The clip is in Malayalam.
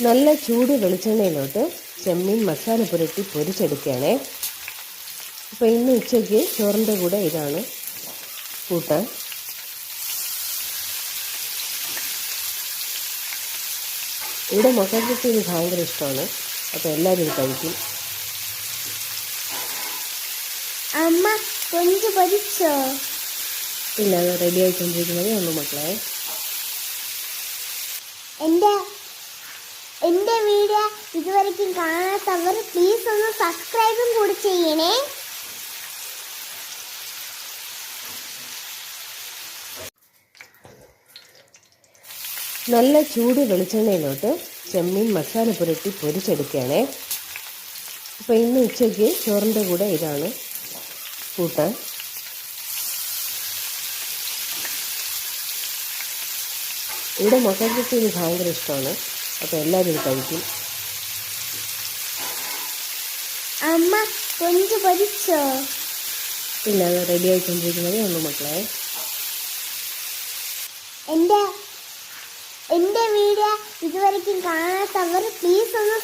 നല്ല ചൂട് വെളിച്ചെണ്ണയിലോട്ട് ചെമ്മീൻ മസാല പുരട്ടി പൊരിച്ചെടുക്കുകയാണേ. അപ്പോൾ ഇന്ന് ഉച്ചയ്ക്ക് ചോറിൻ്റെ കൂടെ ഇതാണ് കൂട്ടാൻ. ഇവിടെ മക്കൾക്ക് ഇത് ഭയങ്കര ഇഷ്ടമാണ്. അപ്പോൾ എല്ലാവരും ഇത് കഴിക്കും. അമ്മ കൊഞ്ച് പൊരിച്ചോ? ഇല്ല, അത് റെഡി ആയിക്കൊണ്ടിരിക്കുന്നതേ ഉള്ളൂ മക്കളെ. എൻ്റെ വീഡിയോ ഇതുവരെയ്ക്കും കാണാത്തവർ പ്ലീസ് ഒന്ന് സബ്സ്ക്രൈബും കൂടി ചെയ്യണേ. നല്ല ചൂട് വെളിച്ചെണ്ണയിലോട്ട് ചെമ്മീൻ മസാല പുരട്ടി പൊരിച്ചെടുക്കുകയാണേ. അപ്പോൾ ഇന്ന് ഉച്ചയ്ക്ക് ചോറിൻ്റെ കൂടെ ഇതാണ് കൂട്ടാൻ. ഇവിടെ മക്കൾക്ക് ഇത് ഭയങ്കര ഇഷ്ടമാണ്. അപ്പോൾ എല്ലാവരും ഇത് കഴിക്കും. അമ്മ കൊഞ്ച് പൊരിച്ചോ? ഇല്ല, അത് റെഡി ആയിക്കൊണ്ടിരിക്കുന്നതേ ഉള്ളൂ മക്കളെ. എൻ്റെ വീഡിയോ ഇതുവരെയ്ക്കും കാണാത്തവർ പ്ലീസ് ഒന്ന്